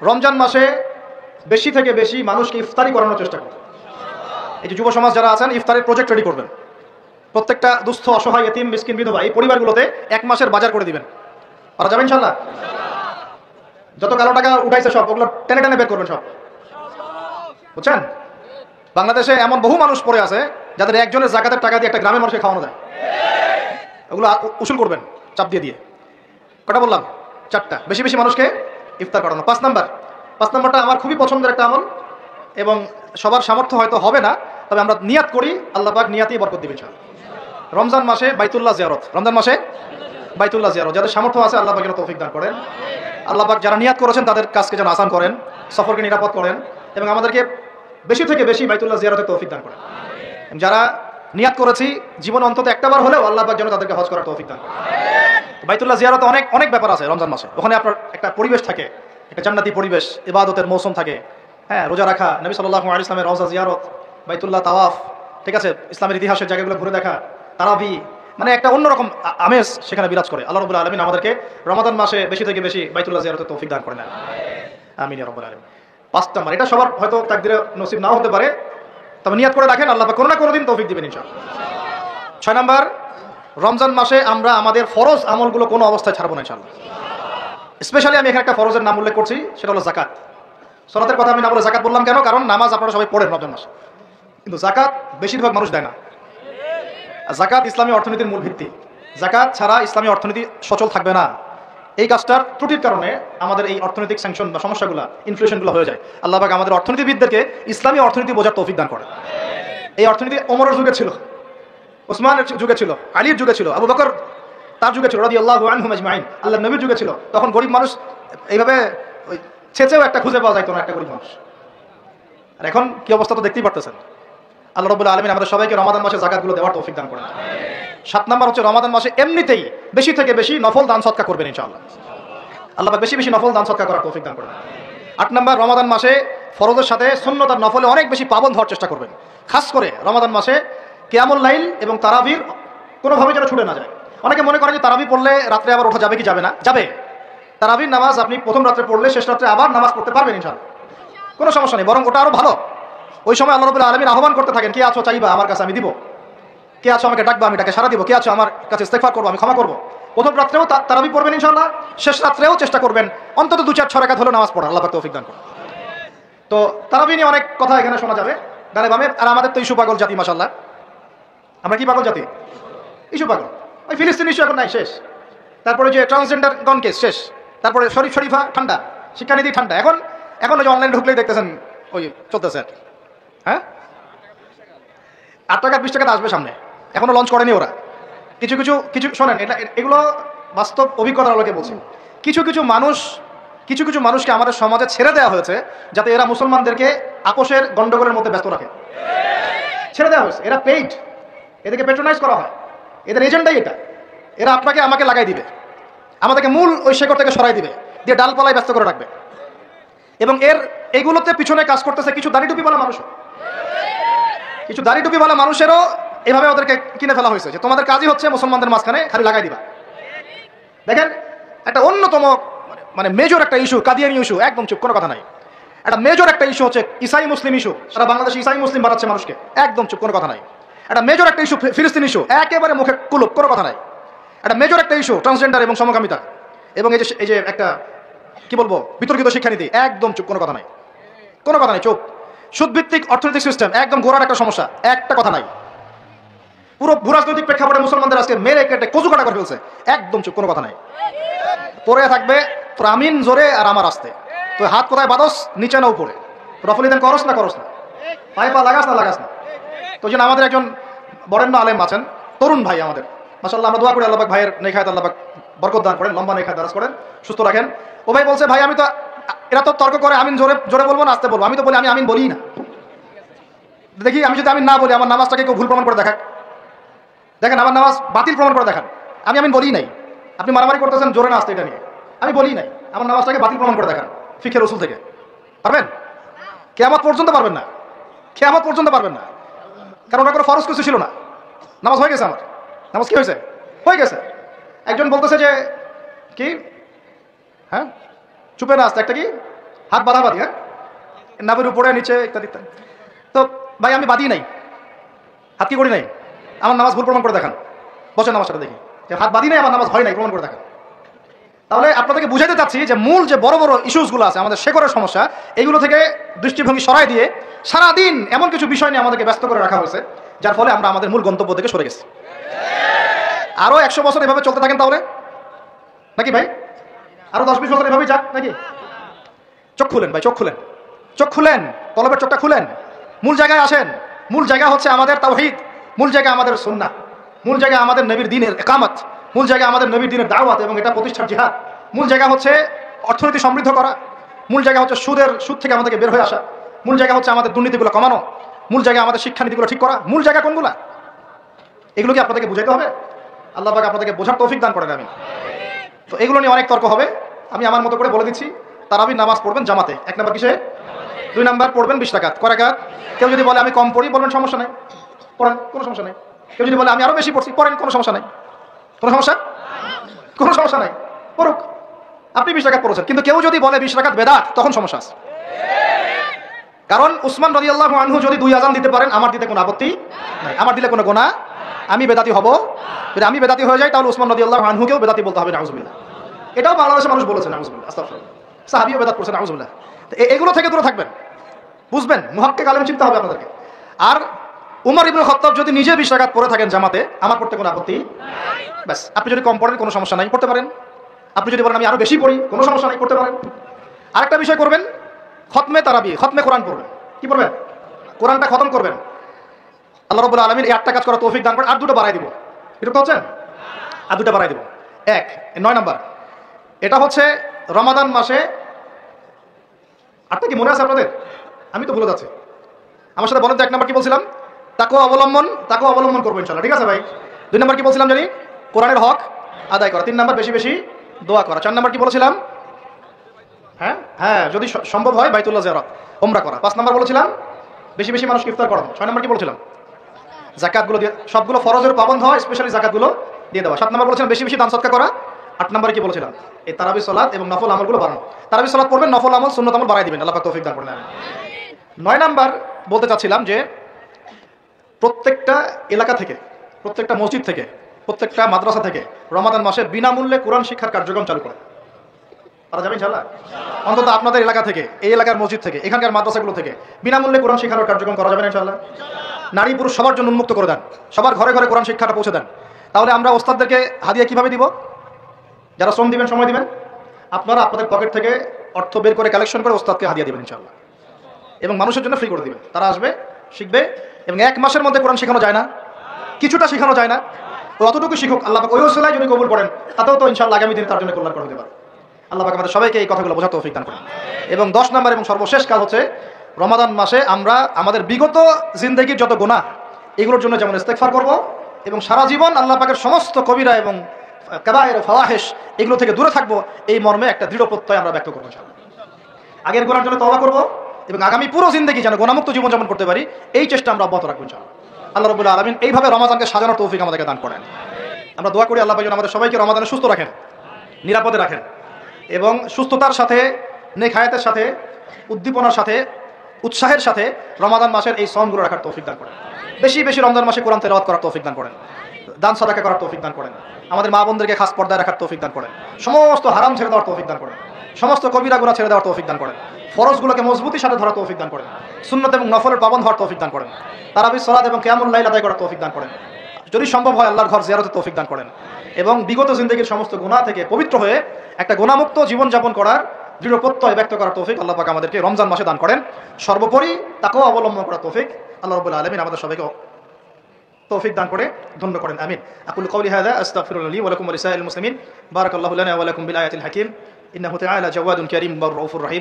রমজান মাসে বেশি থেকে বেশি মানুষকে ইফতারি করানোর চেষ্টা করবেন। এই যে যুব সমাজ যারা আছেন, ইফতারের প্রজেক্ট রেডি করবেন। প্রত্যেকটা দুস্থ, অসহায়, এতিম, মিসকিন, বিধবা এই পরিবারগুলোতে 1 মাসের বাজার করে দিবেন। পারা যাবে ইনশাল্লাহ? যত কালো টাকা উঠাইছে সব ওগুলো টেনে টেনে বের করবেন সব, বুঝছেন? বাংলাদেশে এমন বহু মানুষ পড়ে আছে যাদের একজনের জাকাতের টাকা দিয়ে একটা গ্রামের মানুষকে খাওয়ানো যায়। ওগুলো উসুল করবেন চাপ দিয়ে দিয়ে। কটা বললাম? 4টা। বেশি বেশি মানুষকে ইফতার করানো। 5 নাম্বারটা আমার খুবই পছন্দের একটা আমল, এবং সবার সামর্থ্য হয়তো হবে না, তবে আমরা নিয়াত করি, আল্লাহ পাক নিয়াতেই বরকত দিবেন ইনশাআল্লাহ। রমজান মাসে বাইতুল্লাহ জিয়ারত, রমজান মাসে বাইতুল্লাহ জিয়ারত। যাদের সামর্থ্য আছে আল্লাহ পাক যেন তৌফিক দান করেন। আল্লাহ পাক যারা নিয়াত করেছেন তাদের কাজকে যেন আসান করেন, সফরকে নিরাপদ করেন, এবং আমাদেরকে বেশি থেকে বেশি বাইতুল্লাহ জিয়ারতে তৌফিক দান করেন। যারা নিয়াত করেছি জীবন অন্তত একটাবার হলেও আল্লাহ পাক যেন তাদেরকে হজ করার তৌফিক দান করেন। বাইতুল্লাহ জিয়ারতে অনেক অনেক ব্যাপার আছে রমজান মাসে। ওখানে আপনার একটা পরিবেশ থাকে, একটা জান্নাতি পরিবেশ, ইবাদতের মৌসুম থাকে, হ্যাঁ, রোজা রাখা, নবী সাল্লাল্লাহু আলাইহি ওয়াসাল্লামের রওজা জিয়ারত, বাইতুল্লাহ তাওয়াফ, ঠিক আছে, ইসলামের ইতিহাসের জায়গাগুলো ঘুরে দেখা, তারাবি, মানে একটা অন্যরকম আমেজ সেখানে বিরাজ করে। আল্লাহ রাব্বুল আলামিন আমাদেরকে রমাদান মাসে বেশি থেকে বেশি বাইতুল্লাহ জিয়ারতের তৌফিক দান করেন, আমিন ইয়া রাব্বুল আলামিন। 5 নাম্বার, এটা সবার হয়তো তাকদিরে নসিব নাও হতে পারে, তবে নিয়াত করে রাখেন, আল্লাহ পাক কোনো না কোনো দিন তৌফিক দিবেন ইনশাআল্লাহ। 6 নাম্বার, রমজান মাসে আমরা আমাদের ফরজ আমলগুলো কোনো অবস্থায় ছাড়বো না ইনশাআল্লাহ। স্পেশালি আমি এখানে একটা ফরজের নাম উল্লেখ করছি, সেটা হলো যাকাত। সালাতের কথা আমি না বলে যাকাত বললাম কেন? কারণ নামাজ আপনারা সবাই পড়েন রমজান মাসে, কিন্তু যাকাত বেশিরভাগ মানুষ দেয় না। যাকাত ইসলামী অর্থনীতির মূল ভিত্তি। যাকাত ছাড়া ইসলামী অর্থনীতি সচল থাকবে না। এই কাজটার ত্রুটির কারণে আমাদের এই অর্থনৈতিক স্যাংশন বা সমস্যাগুলো, ইনফ্লেশনগুলো হয়ে যায়। আল্লাহ পাক আমাদের অর্থনীতিবিদদেরকে ইসলামী অর্থনীতি বোঝার তৌফিক দান করে। এই অর্থনীতি ওমরের যুগে ছিল, ওসমানের যুগে ছিল, আলীর যুগে ছিল, আবু বকর তার যুগে ছিল, রাদিয়াল্লাহু আনহুম আজমাইন, আল্লাহর নবীর যুগে ছিল। তখন গরিব মানুষ এইভাবে ওই ছেঁচেও একটা খুঁজে পাওয়া যাইতো না, একটা গরিব মানুষ। আর এখন কি অবস্থা তো দেখতেই পারতেছেন। আল্লাহ রাব্বুল আলামিন আমাদের সবাইকে রমাদান মাসে যাকাতগুলো দেওয়ার তৌফিক দান করেন। 7 নাম্বার হচ্ছে রমাদান মাসে এমনিতেই বেশি থেকে বেশি নফল দান সদকা করবেন ইনশাআল্লাহ। আল্লাহ পাক বেশি বেশি নফল দান সদকা করার তৌফিক দান করেন। 8 নাম্বার, রমাদান মাসে ফরজের সাথে সুন্নত আর নফলে অনেক বেশি পাবন্ধ হওয়ার চেষ্টা করবেন। খাস করে রমাদান মাসে কিয়ামুল লাইল এবং তারাবির কোনোভাবে যেন ছুটে না যায়। অনেকে মনে করে যে তারাবি পড়লে রাত্রে আবার ওঠা যাবে কি যাবে না? যাবে। তারাবির নামাজ আপনি প্রথম রাত্রে পড়লে শেষ রাত্রে আবার নামাজ পড়তে পারবেন ইনশাআল্লাহ, কোনো সমস্যা নেই, বরং ওটা আরো ভালো। ওই সময় আল্লাহ রাব্বুল আলামিন আহ্বান করতে থাকেন, কে আছো চাইবা আমার কাছে আমি দিব, কে আছো আমাকে ডাকবা আমি ডাকে সাড়া দিব, কে আছো আমার কাছে ইস্তেগফার করবো আমি ক্ষমা করবো। প্রথম রাত্রেও তারাবি পড়বেন ইনশাআল্লাহ, শেষ রাত্রেও চেষ্টা করবেন অন্তত 2-4 রাকাত হলো নামাজ পড়া। আল্লাহ পাক তৌফিক দান করুন। তো তারাবি নিয়ে অনেক কথা এখানে শোনা যাবে ডানে বামে। আর আমাদের তো ইস্যু পাগল জাতি মাশাআল্লাহ। আমরা কি পাগল জাতি? ইস্যু পাগল। ওই ফিলিস্তিন ইস্যু এখন নাই, শেষ। তারপরে যে ট্রান্সজেন্ডার গণ কেস শেষ। তারপরে শরীফা ঠান্ডা, শিক্ষানীতি ঠান্ডা। এখন ওই যে অনলাইনে ঢুকলেই দেখতেছেন ওই চলতেছে আর কি। হ্যাঁ, 8 টাকা 20 টাকাতে আসবে সামনে, এখনো লঞ্চ করেনি ওরা। কিছু শোনেন, এগুলো বাস্তব অভিজ্ঞতার আলোকে বলছি। কিছু কিছু মানুষকে আমাদের সমাজে ছেড়ে দেওয়া হয়েছে যাতে এরা মুসলমানদেরকে আপোষের গন্ডগোলের মধ্যে ব্যস্ত রাখে। ছেড়ে দেওয়া হয়েছে, এরা পেইড, এদেরকে পেট্রোনাইজ করা হয়, এদের এজেন্ডাই এটা। এরা আপনাকে আমাকে লাগাই দিবে, আমাদেরকে মূল ওই শেকড় থেকে সরাই দিবে, দিয়ে ডালপালায় ব্যস্ত করে রাখবে। এবং এইগুলোতে পিছনে কাজ করতেছে কিছু দাড়ি টুপিওয়ালা মানুষও। কিছু দাড়ি টুপিওয়ালা মানুষেরও এভাবে ওদেরকে কিনে ফেলা হয়েছে যে তোমাদের কাজই হচ্ছে মুসলমানদের মাঝখানে খালি লাগাই দিবা। দেখেন, একটা অন্যতম মানে মেজর একটা ইস্যু কাদিয়ানি ইস্যু, একদম চুপ, কোনো কথা নাই। একটা মেজর একটা ইস্যু হচ্ছে ইসাই মুসলিম ইস্যু, সারা বাংলাদেশে ইসাই মুসলিম বানাচ্ছে মানুষকে, একদম চুপ, কোনো কথা নাই। একটা মেজর একটা ইস্যু ফিলিস্তিন ইস্যু, একেবারে মুখে কুলুপ, কোনো কথা নাই। একটা মেজর একটা ইস্যু ট্রান্সজেন্ডার এবং সমকামিতা, এবং এই যে একটা কি বলবো বিতর্কিত শিক্ষানীতি, একদম চুপ, কোনো কথা নাই, কোনো কথা নাই, চুপ। সুদভিত্তিক অর্থনৈতিক সিস্টেম একদম গোড়ার একটা সমস্যা, একটা কথা নাই। পুরো ভূরাজনৈতিক প্রেক্ষাপটে মুসলমানদের আজকে মেরে কেটে কচু কাটা করে ফেলছে, একদম চুপ, কোনো কথা নাই। পরে থাকবে তোর আমিন জোরে আর আমার আসতে, তুই হাত কোথায় বাদস, নিচে না উপরে, রফলি দেন করস না পায়ে পা লাগাস না। তো যেন আমাদের একজন বরেণ্য আলেম আছেন, তরুণ ভাই আমাদের, মাশাআল্লাহ, আমরা দোয়া করি আল্লাহ পাক ভাইয়ের নেখায়াত আল্লাহ পাক বরকত দান করেন, লম্বা নেখায়াত দারাজ করেন, সুস্থ রাখেন। ও ভাই বলছে, ভাই আমি তো, এরা তো তর্ক করে আমিন জোরে বলবো না আসতে বলবো, আমি তো বলি আমি আমিন বলি না। দেখি আমি যদি আমিন না বলি আমার নামাজটাকে কেউ ভুল প্রমাণ করে দেখেন আমার নামাজ বাতিল প্রমাণ করে দেখান, আমি আমিন বলি নাই। আপনি মারামারি করতেছেন জোরে না আসতে, এটা নিয়ে আমি বলি নাই, আমার নামাজটাকে বাতিল প্রমাণ করে দেখান ফিকহের উসুল থেকে। পারবেন? কিয়ামত পর্যন্ত পারবেন না, কিয়ামত পর্যন্ত পারবেন না, কারণ ওটা কোনো ফরজ কিছু ছিল না। নামাজ হয়ে গেছে, আমার নামাজ কি হয়েছে, হয়ে গেছে। একজন বলতেছে যে কি, হ্যাঁ চুপে না আসতে, একটা কি হাত বাঁধাবাঁধি, হ্যাঁ, নাভের উপরে নিচে ইত্যাদি ইত্যাদি। তো ভাই আমি বাঁধি নাই, হাত কি করি নাই, আমার নামাজ ভুল প্রমাণ করে দেখান, বসেন নামাজটা দেখি যে হাত বাঁধি নাই, আমার নামাজ হয় নাই, প্রমাণ করে দেখান। তাহলে আপনাদেরকে বুঝাইতে চাচ্ছি যে মূল যে বড় বড় ইস্যুসগুলো আছে আমাদের শেকড়ের সমস্যা, এইগুলো থেকে দৃষ্টিভঙ্গি সরাই দিয়ে সারাদিন এমন কিছু বিষয় নিয়ে আমাদেরকে ব্যস্ত করে রাখা হয়েছে, যার ফলে আমরা আমাদের মূল গন্তব্য থেকে সরে গেছি। আরো 100 বছর এভাবে চলতে থাকেন তাহলে নাকি ভাই, আরো 10-20 বছর এভাবেই যাক নাকি? চোখ খুলেন ভাই, চোখ খুলেন, চোখ খুলেন, কলবের চোখটা খুলেন, মূল জায়গায় আসেন। মূল জায়গা হচ্ছে আমাদের তাওহীদ, মূল জায়গা আমাদের সুন্নাহ, মূল জায়গা আমাদের নবীর দ্বীনের ইকামত, মূল জায়গা আমাদের নবীর দ্বীনের দাওয়াত এবং এটা প্রতিষ্ঠার জিহাদ। মূল জায়গা হচ্ছে অর্থনীতি সমৃদ্ধ করা, মূল জায়গা হচ্ছে সুদ থেকে আমাদেরকে বের হয়ে আসা, মূল জায়গা হচ্ছে আমাদের দুর্নীতিগুলো কমানো, মূল জায়গা আমাদের শিক্ষানীতিগুলো ঠিক করা। মূল জায়গা কোনগুলা, এগুলো কি আপনাদেরকে বুঝাইতে হবে? আল্লাহ পাক আপনাদেরকে বোঝার তৌফিক দান করেন। আমি তো এগুলো নিয়ে অনেক তর্ক হবে, আমি আমার মতো করে বলে দিচ্ছি। তারাবির নামাজ পড়বেন জামাতে, 1 নম্বর কিসে, 2 নম্বর পড়বেন 20 রাকাত, কয় রাকাত? কেউ যদি বলে আমি কম পড়ি, বলবেন সমস্যা নাই, পড়েন, কোনো সমস্যা নেই। কেউ যদি বলে আমি আরো বেশি পড়ছি, পড়েন, কোনো সমস্যা নাই, কোনো সমস্যা, কোনো সমস্যা নাই, পড়ুক। আপনি 20 রাকাত পড়েছেন, কিন্তু কেউ যদি বলে 20 রাকাত বেদাত, তখন সমস্যা আছে। কারণ উসমান রাদিয়াল্লাহু আনহু যদি 2 আযান দিতে পারেন, আমার দিতে কোনো আপত্তি নাই, আমার দিলে কোনো গুনাহ, আমি বেদাতি হব। যদি আমি বেদাতি হয়ে যাই, তাহলে উসমান রাদিয়াল্লাহু আনহুকেও বেদাতি বলতে হবে, নাউযুবিল্লাহ। এটাও বাংলাদেশের মানুষ বলেছে, নাউযুবিল্লাহ, আস্তাগফিরুল্লাহ, সাহাবীও বেদাত করছেন, নাউযুবিল্লাহ। তো এগুলো থেকে দূরে থাকবেন, বুঝবেন, মুহাক্কিক আলেম চিন্তা হবে আপনাদেরকে। আর উমর ইবনে খাত্তাব যদি নিজে 20 রাকাত পড়ে থাকেন জামাতে, আমার পড়তে কোনো আপত্তি নাই। ব্যাস, আপনি যদি কম পড়েন, কোনো সমস্যা নাই, পড়তে পারেন। আপনি যদি বলেন আমি আরো বেশি পড়ি, কোনো সমস্যা নাই, করতে পারেন। আরেকটা বিষয় করবেন, খতমে তারাবি, খতমে কোরআন পড়বেন। কি পড়বেন? কোরআনটা খতম করবেন। আল্লাহ রাব্বুল আলামিন এই 8টা কাজ করার তৌফিক দান করেন। আর 2টা বাড়াই দিব, এটা তো হচ্ছে, আর 2টা বাড়াই দিব। 9 নাম্বার, এটা হচ্ছে রমাদান মাসে, 8টা কি মনে আছে আপনাদের? আমি তো ভুলে যাচ্ছি, আমার সাথে বলেন তো। 1 নাম্বার কি বলছিলাম? তাকওয়া অবলম্বন করবো ইনশাআল্লাহ, ঠিক আছে ভাই? 2 নাম্বার কি বলছিলাম জানি? কোরআনের হক আদায় করা। 3 নাম্বার বেশি বেশি দোয়া করা। 4 নাম্বার কি বলেছিলাম? হ্যাঁ, যদি সম্ভব হয় বাইতুল্লাহ জিয়ারত, ওমরা করা। 5 নাম্বার বলেছিলাম বেশি বেশি মানুষকে ইফতার করানো। 6 নাম্বার কি বলেছিলাম? যাকাতগুলো দিয়ে, সবগুলো ফরজের পাবন্ধ হয়, স্পেশালি যাকাতগুলো দিয়ে দেওয়া। 7 নাম্বার বলেছিলাম বেশি বেশি দান সদকা করা। 8 নাম্বারে কি বলেছিলাম? এই তারাবি সালাত এবং নফল আমলগুলো বাড়ানো। তারাবি সালাত পড়বেন, নফল আমল, সুন্নাত আমল বাড়াই দিবেন, আল্লাহ পাক তৌফিক দান করেন। 9 নাম্বার বলতে চাচ্ছিলাম যে প্রত্যেকটা এলাকা থেকে, প্রত্যেকটা মসজিদ থেকে, প্রত্যেকটা মাদ্রাসা থেকে রমাদান মাসে বিনামূল্যে কোরআন শিক্ষার কার্যক্রম চালু করে। তারা যাবে ইনশাআল্লাহ? অন্তত আপনাদের এলাকা থেকে, এই এলাকার মসজিদ থেকে, এখানকার মাদ্রাসাগুলো থেকে বিনামূল্যে কোরআন শিক্ষার কার্যক্রম করা যাবে না ইনশাআল্লাহ? নারী পুরুষ সবার জন্য উন্মুক্ত করে দেন, সবার ঘরে ঘরে কোরআন শিক্ষাটা পৌঁছে দেন। তাহলে আমরা ওস্তাদদেরকে হাদিয়া কিভাবে দিব? যারা শ্রম দিবেন, সময় দিবেন, আপনারা আপনাদের পকেট থেকে অর্থ বের করে কালেকশন করে ওস্তাদকে হাদিয়া দিবেন ইনশাআল্লাহ, এবং মানুষের জন্য ফ্রি করে দিবেন। তারা আসবে, শিখবে, এবং 1 মাসের মধ্যে কোরআন শেখানো যায় না? কিছুটা শেখানো যায় না? অতটুকু শিখুক, আল্লাহ পাক ওই ওসিলায় যদি কবুল করেন, তাতেও তো ইনশাআল্লাহ আগামী দিনে তার জন্য কল্যাণ করে দিতে পারে। আল্লাহ পাক আমাদের সবাইকে এই কথাগুলো বোঝার তৌফিক দান করেন। এবং 10 নাম্বার এবং সর্বশেষ কাজ হচ্ছে রমাদান মাসে আমরা আমাদের বিগত জিন্দেগির যত গুনাহ, এগুলোর জন্য যেমন ইস্তেগফার করব, এবং সারা জীবন আল্লাহ পাকের সমস্ত কবিরা এবং কাবায়ের ও ফাওয়াহিশ এগুলো থেকে দূরে থাকবো, এই মর্মে একটা দৃঢ় প্রত্যয় আমরা ব্যক্ত করবো ইনশাআল্লাহ। আগের গুনার জন্য তওবা করব, এবং আগামী পুরো জিন্দেগি যেন গুনাহমুক্ত জীবনযাপন করতে পারি, এই চেষ্টা আমরা অব্যাহত রাখবো ইনশাআল্লাহ। আল্লাহ রাব্বুল আলামিন এইভাবে রমাদানকে সাজানোর তৌফিক আমাদেরকে দান করেন। আমরা দোয়া করি আল্লাহ পাক যেন আমাদের সবাইকে রমাদানে সুস্থ রাখেন, নিরাপদে রাখেন, এবং সুস্থতার সাথে, নেক হায়াতের সাথে, উদ্দীপনার সাথে, উৎসাহের সাথে রমাদান মাসের এই শ্রমগুলো রাখার তৌফিক দান করেন। বেশি বেশি রমজান মাসে কোরআন তেলাওয়াত করার তৌফিক দান করেন, দান সাদাকা করার তৌফিক দান করেন, আমাদের মা বোনদেরকে খাস পর্দায় রাখার তৌফিক দান করেন, সমস্ত হারাম ছেড়ে দেওয়ার তৌফিক দান করেন, সমস্ত কবিরা গুনাহ ছেড়ে দেওয়ার তৌফিক দান করেন, ফরজগুলোকে মজবুতির সাথে ধরার তৌফিক দান করেন, সুন্নাত এবং নফলের পাবন্ধ হওয়ার তৌফিক দান করেন, তারাবির সালাত এবং কিয়ামুল লাইল আদায় করার তৌফিক দান করেন, যদি সম্ভব হয় আল্লাহর ঘর জিয়ারতের তৌফিক দান করেন, এবং বিগত জিন্দেগির সমস্ত গুনাহ থেকে পবিত্র হয়ে একটা গুনাহমুক্ত জীবনযাপন করার দৃঢ় প্রত্যয় ব্যক্ত করার তৌফিক আল্লাহ পাক আমাদেরকে রমজান মাসে দান করেন। সর্বোপরি তাকওয়া অবলম্বন করার তৌফিক আল্লাহ রাব্বুল আলামিন আমাদের সবাইকে তৌফিক দান করে ধন্য করেন। আমিন। আকুলু কওলি হাযা আস্তাগফিরুল্লাহ লি ওয়া লাকুম ওয়া লিসাইরিল মুসলিমিন। বারাকাল্লাহু লানা ওয়া লাকুম বিল আয়াতিল হাকীম। ইন্নাহু তাআলা জাওয়াদুন কারীম ওয়া রাউফুর রহিম।